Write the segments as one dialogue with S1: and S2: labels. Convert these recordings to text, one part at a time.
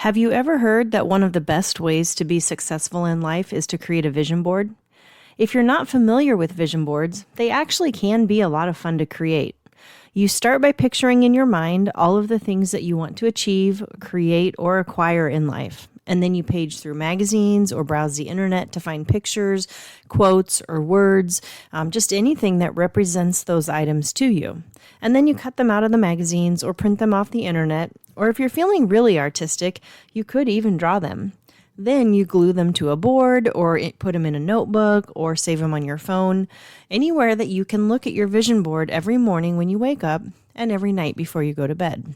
S1: Have you ever heard that one of the best ways to be successful in life is to create a vision board? If you're not familiar with vision boards, they actually can be a lot of fun to create. You start by picturing in your mind all of the things that you want to achieve, create, or acquire in life. And then you page through magazines or browse the internet to find pictures, quotes, or words, just anything that represents those items to you. And then you cut them out of the magazines or print them off the internet, or if you're feeling really artistic, you could even draw them. Then you glue them to a board or put them in a notebook or save them on your phone, anywhere that you can look at your vision board every morning when you wake up and every night before you go to bed.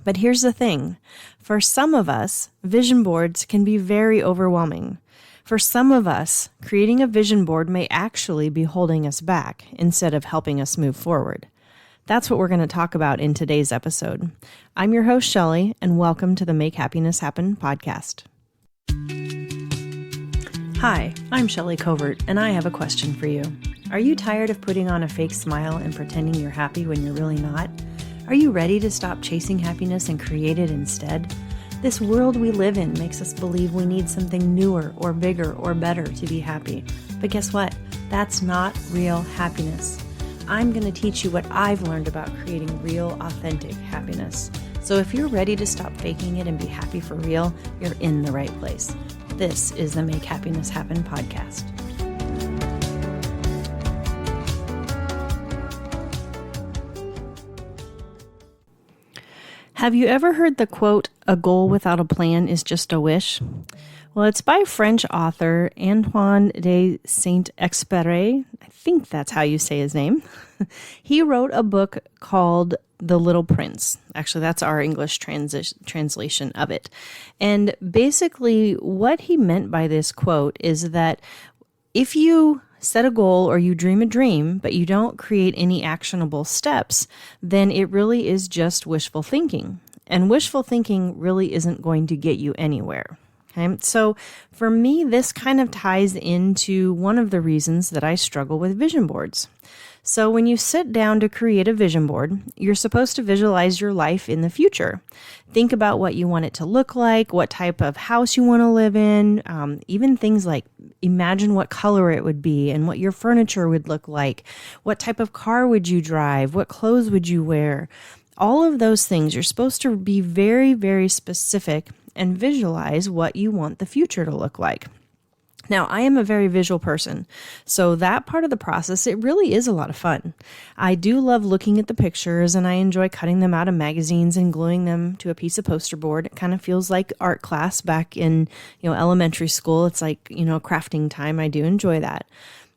S1: But here's the thing. For some of us, vision boards can be very overwhelming. For some of us, creating a vision board may actually be holding us back instead of helping us move forward. That's what we're going to talk about in today's episode. I'm your host, Shelly, and welcome to the Make Happiness Happen podcast. Hi, I'm Shelly Covert, and I have a question for you. Are you tired of putting on a fake smile and pretending you're happy when you're really not? Are you ready to stop chasing happiness and create it instead? This world we live in makes us believe we need something newer or bigger or better to be happy. But guess what? That's not real happiness. I'm going to teach you what I've learned about creating real, authentic happiness. So if you're ready to stop faking it and be happy for real, you're in the right place. This is the Make Happiness Happen podcast. Have you ever heard the quote, "A goal without a plan is just a wish"? Well, it's by French author Antoine de Saint-Exupéry. I think that's how you say his name. He wrote a book called The Little Prince. Actually, that's our English translation of it. And basically, what he meant by this quote is that if you set a goal or you dream a dream, but you don't create any actionable steps, then it really is just wishful thinking. And wishful thinking really isn't going to get you anywhere. Okay? So for me, this kind of ties into one of the reasons that I struggle with vision boards. So when you sit down to create a vision board, you're supposed to visualize your life in the future. Think about what you want it to look like, what type of house you want to live in, even things like imagine what color it would be and what your furniture would look like, what type of car would you drive, what clothes would you wear. All of those things, you're supposed to be very, very specific and visualize what you want the future to look like. Now, I am a very visual person, so that part of the process, it really is a lot of fun. I do love looking at the pictures, and I enjoy cutting them out of magazines and gluing them to a piece of poster board. It kind of feels like art class back in, elementary school. It's like, crafting time. I do enjoy that.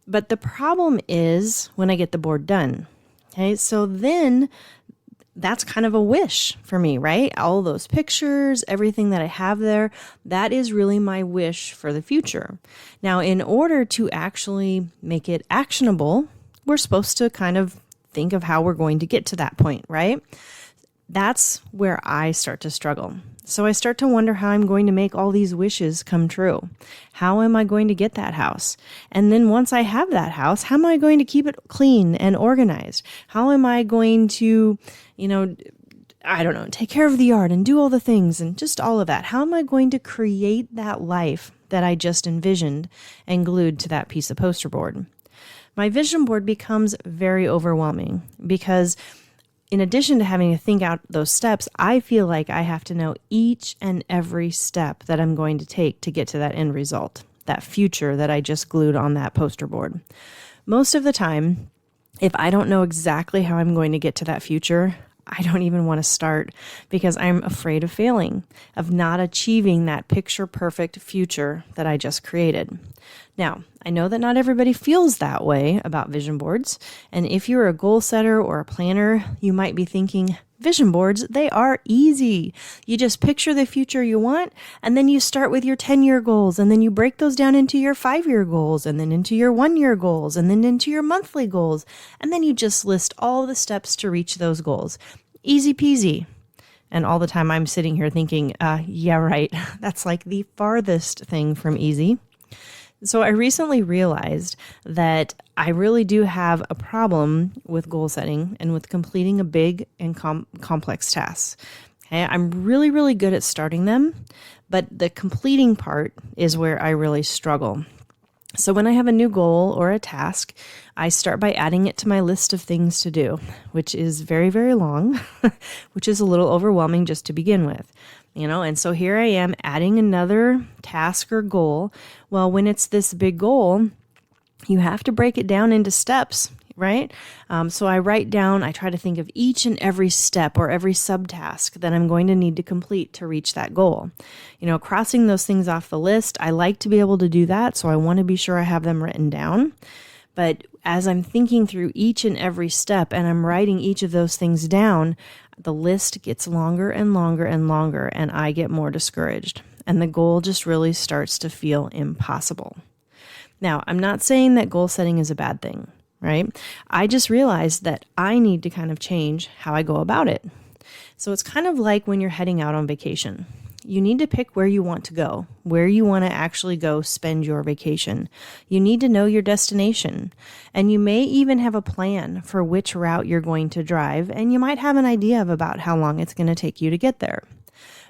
S1: But the problem is when I get the board done. Okay, so then that's kind of a wish for me, right? All those pictures, everything that I have there, that is really my wish for the future. Now, in order to actually make it actionable, we're supposed to kind of think of how we're going to get to that point, right? That's where I start to struggle. So I start to wonder how I'm going to make all these wishes come true. How am I going to get that house? And then once I have that house, how am I going to keep it clean and organized? How am I going to, take care of the yard and do all the things and just all of that? How am I going to create that life that I just envisioned and glued to that piece of poster board? My vision board becomes very overwhelming because in addition to having to think out those steps, I feel like I have to know each and every step that I'm going to take to get to that end result, that future that I just glued on that poster board. Most of the time, if I don't know exactly how I'm going to get to that future, I don't even want to start because I'm afraid of failing, of not achieving that picture-perfect future that I just created. Now, I know that not everybody feels that way about vision boards, and if you're a goal setter or a planner, you might be thinking, vision boards, they are easy. You just picture the future you want, and then you start with your 10-year goals, and then you break those down into your 5-year goals, and then into your 1-year goals, and then into your monthly goals, and then you just list all the steps to reach those goals. Easy peasy. And all the time I'm sitting here thinking, yeah, right, that's like the farthest thing from easy. So I recently realized that I really do have a problem with goal setting and with completing a big and complex task. Okay, I'm really, really good at starting them, but the completing part is where I really struggle. So when I have a new goal or a task, I start by adding it to my list of things to do, which is very, very long, which is a little overwhelming just to begin with. And so here I am adding another task or goal. Well, when it's this big goal, you have to break it down into steps, right? So I try to think of each and every step or every subtask that I'm going to need to complete to reach that goal. Crossing those things off the list, I like to be able to do that, so I want to be sure I have them written down. But as I'm thinking through each and every step and I'm writing each of those things down, the list gets longer and longer and longer, and I get more discouraged. And the goal just really starts to feel impossible. Now, I'm not saying that goal setting is a bad thing, right? I just realized that I need to kind of change how I go about it. So it's kind of like when you're heading out on vacation. You need to pick where you want to go, where you want to actually go spend your vacation. You need to know your destination, and you may even have a plan for which route you're going to drive, and you might have an idea of about how long it's going to take you to get there.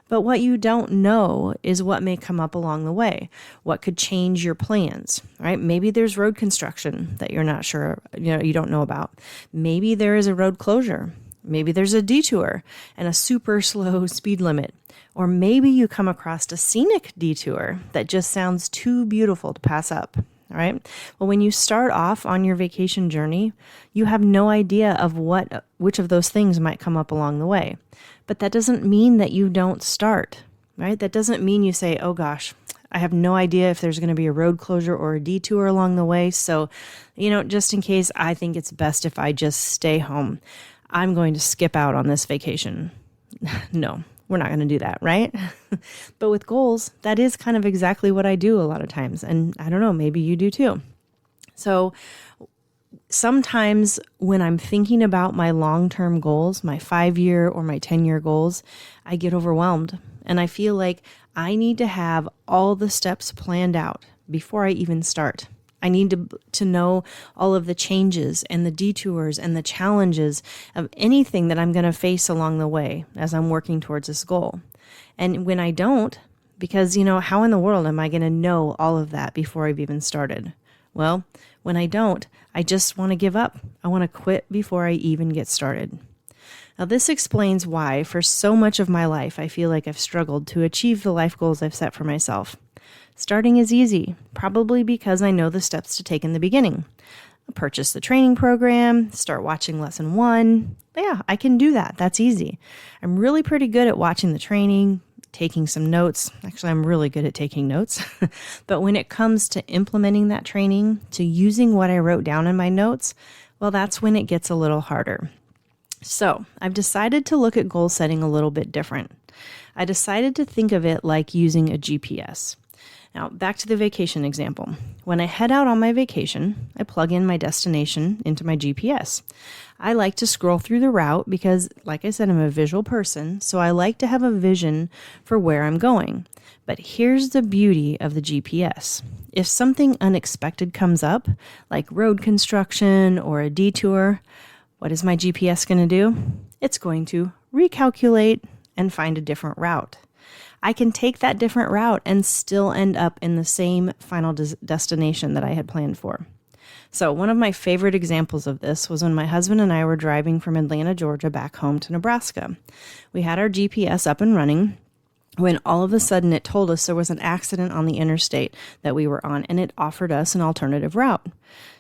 S1: But what you don't know is what may come up along the way, what could change your plans, right? Maybe there's road construction that you're not sure, you don't know about. Maybe there is a road closure. Maybe there's a detour and a super slow speed limit. Or maybe you come across a scenic detour that just sounds too beautiful to pass up. All right. Well, when you start off on your vacation journey, you have no idea of which of those things might come up along the way. But that doesn't mean that you don't start, right? That doesn't mean you say, oh gosh, I have no idea if there's going to be a road closure or a detour along the way. So, just in case, I think it's best if I just stay home. I'm going to skip out on this vacation. No, we're not going to do that, right? But with goals, that is kind of exactly what I do a lot of times. And I don't know, maybe you do too. So sometimes when I'm thinking about my long-term goals, my 5-year or my 10-year goals, I get overwhelmed. And I feel like I need to have all the steps planned out before I even start. I need to know all of the changes and the detours and the challenges of anything that I'm going to face along the way as I'm working towards this goal. And when I don't, because, how in the world am I going to know all of that before I've even started? Well, when I don't, I just want to give up. I want to quit before I even get started. Now, this explains why, for so much of my life, I feel like I've struggled to achieve the life goals I've set for myself. Starting is easy, probably because I know the steps to take in the beginning. Purchase the training program, start watching lesson 1. Yeah, I can do that. That's easy. I'm really pretty good at watching the training, taking some notes. Actually, I'm really good at taking notes. But when it comes to implementing that training, to using what I wrote down in my notes, well, that's when it gets a little harder. So I've decided to look at goal setting a little bit different. I decided to think of it like using a GPS. Now, back to the vacation example. When I head out on my vacation, I plug in my destination into my GPS. I like to scroll through the route because, like I said, I'm a visual person, so I like to have a vision for where I'm going. But here's the beauty of the GPS. If something unexpected comes up, like road construction or a detour, what is my GPS going to do? It's going to recalculate and find a different route. I can take that different route and still end up in the same final destination that I had planned for. So one of my favorite examples of this was when my husband and I were driving from Atlanta, Georgia, back home to Nebraska. We had our GPS up and running when all of a sudden it told us there was an accident on the interstate that we were on, and it offered us an alternative route.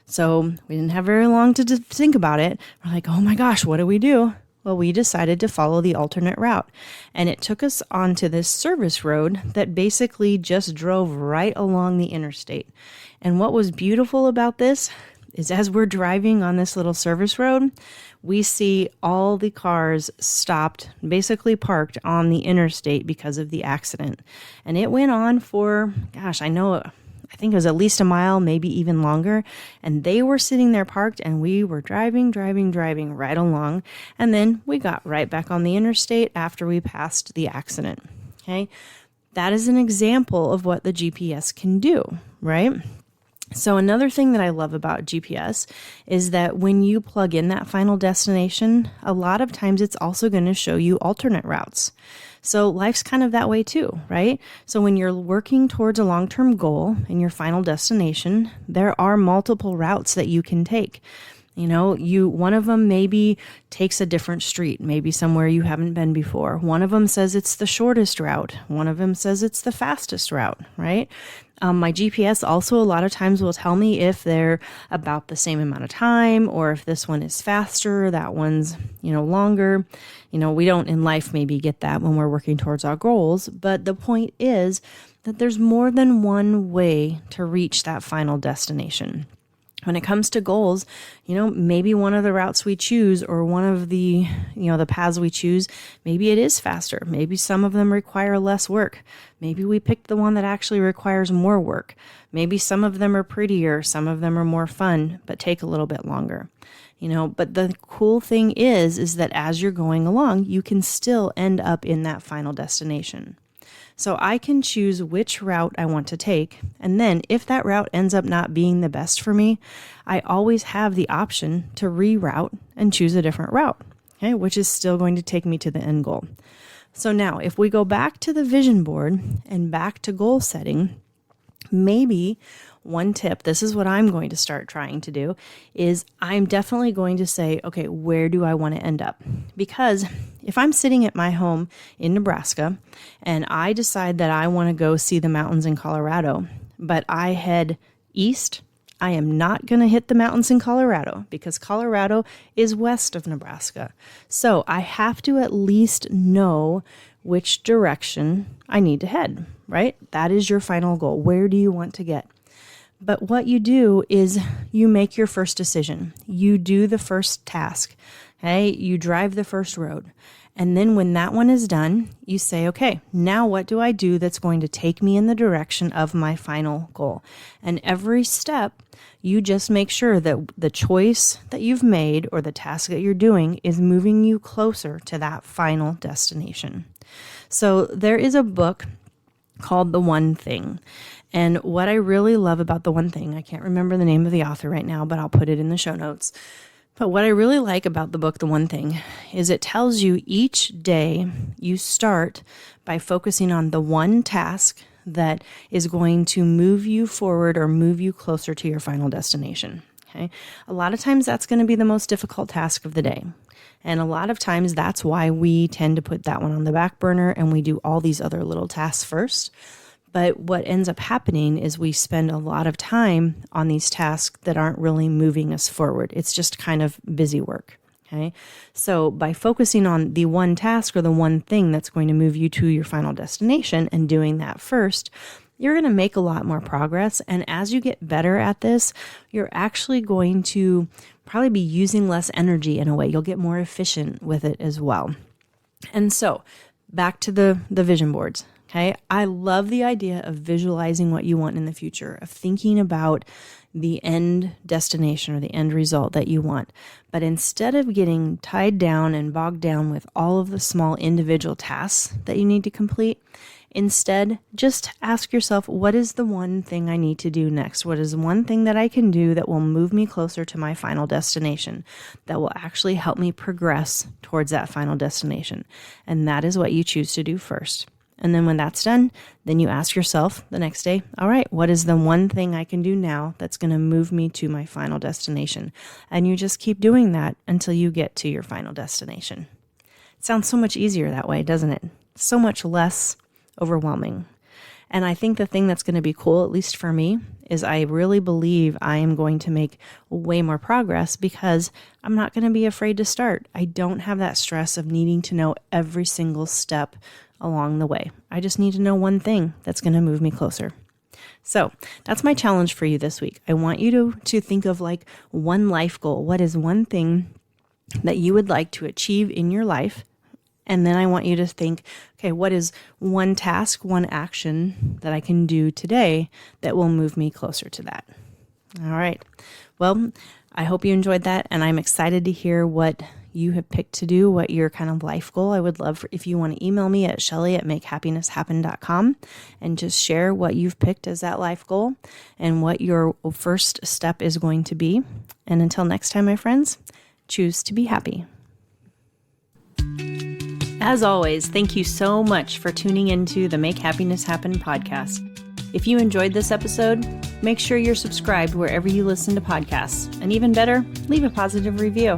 S1: So we didn't have very long to think about it. We're like, oh my gosh, what do we do? Well, we decided to follow the alternate route, and it took us onto this service road that basically just drove right along the interstate. And what was beautiful about this is as we're driving on this little service road, we see all the cars stopped, basically parked on the interstate because of the accident. And it went on for, I think it was at least a mile, maybe even longer. And they were sitting there parked, and we were driving right along. And then we got right back on the interstate after we passed the accident. Okay. That is an example of what the GPS can do, right? So another thing that I love about GPS is that when you plug in that final destination, a lot of times it's also going to show you alternate routes. So life's kind of that way too, right? So when you're working towards a long-term goal and your final destination, there are multiple routes that you can take. One of them maybe takes a different street, maybe somewhere you haven't been before. One of them says it's the shortest route. One of them says it's the fastest route, right? My GPS also a lot of times will tell me if they're about the same amount of time, or if this one is faster, that one's, longer. We don't in life maybe get that when we're working towards our goals, but the point is that there's more than one way to reach that final destination. When it comes to goals, maybe one of the routes we choose or one of the, the paths we choose, maybe it is faster. Maybe some of them require less work. Maybe we picked the one that actually requires more work. Maybe some of them are prettier, some of them are more fun, but take a little bit longer. But the cool thing is that as you're going along, you can still end up in that final destination. So I can choose which route I want to take, and then if that route ends up not being the best for me, I always have the option to reroute and choose a different route, okay, which is still going to take me to the end goal. So now, if we go back to the vision board and back to goal setting, maybe one tip, this is what I'm going to start trying to do, is I'm definitely going to say, okay, where do I want to end up? Because if I'm sitting at my home in Nebraska and I decide that I want to go see the mountains in Colorado, but I head east, I am not going to hit the mountains in Colorado because Colorado is west of Nebraska. So I have to at least know which direction I need to head, right? That is your final goal. Where do you want to get? But what you do is you make your first decision. You do the first task. Okay? You drive the first road. And then when that one is done, you say, okay, now what do I do that's going to take me in the direction of my final goal? And every step, you just make sure that the choice that you've made or the task that you're doing is moving you closer to that final destination. So there is a book called The One Thing. And what I really love about The One Thing, I can't remember the name of the author right now, but I'll put it in the show notes. But what I really like about the book, The One Thing, is it tells you each day you start by focusing on the one task that is going to move you forward or move you closer to your final destination. Okay? A lot of times that's going to be the most difficult task of the day. And a lot of times that's why we tend to put that one on the back burner and we do all these other little tasks first. But what ends up happening is we spend a lot of time on these tasks that aren't really moving us forward. It's just kind of busy work. Okay. So by focusing on the one task or the one thing that's going to move you to your final destination and doing that first, you're going to make a lot more progress. And as you get better at this, you're actually going to probably be using less energy in a way. You'll get more efficient with it as well. And so back to the vision boards. Okay. I love the idea of visualizing what you want in the future, of thinking about the end destination or the end result that you want. But instead of getting tied down and bogged down with all of the small individual tasks that you need to complete, instead, just ask yourself, what is the one thing I need to do next? What is one thing that I can do that will move me closer to my final destination, that will actually help me progress towards that final destination? And that is what you choose to do first. And then when that's done, then you ask yourself the next day, all right, what is the one thing I can do now that's going to move me to my final destination? And you just keep doing that until you get to your final destination. It sounds so much easier that way, doesn't it? So much less overwhelming. And I think the thing that's going to be cool, at least for me, is I really believe I am going to make way more progress because I'm not going to be afraid to start. I don't have that stress of needing to know every single step along the way. I just need to know one thing that's going to move me closer. So that's my challenge for you this week. I want you to think of like one life goal. What is one thing that you would like to achieve in your life? And then I want you to think, okay, what is one task, one action that I can do today that will move me closer to that? All right. Well, I hope you enjoyed that, and I'm excited to hear what you have picked to do, what your kind of life goal. I would love if you want to email me at Shelly@makehappinesshappen.com and just share what you've picked as that life goal and what your first step is going to be. And until next time, my friends, choose to be happy. As always, thank you so much for tuning into the Make Happiness Happen podcast. If you enjoyed this episode, make sure you're subscribed wherever you listen to podcasts. And even better, leave a positive review.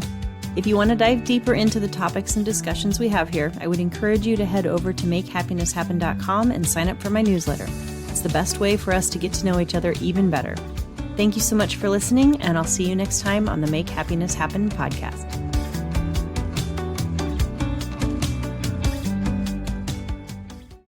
S1: If you want to dive deeper into the topics and discussions we have here, I would encourage you to head over to makehappinesshappen.com and sign up for my newsletter. It's the best way for us to get to know each other even better. Thank you so much for listening, and I'll see you next time on the Make Happiness Happen podcast.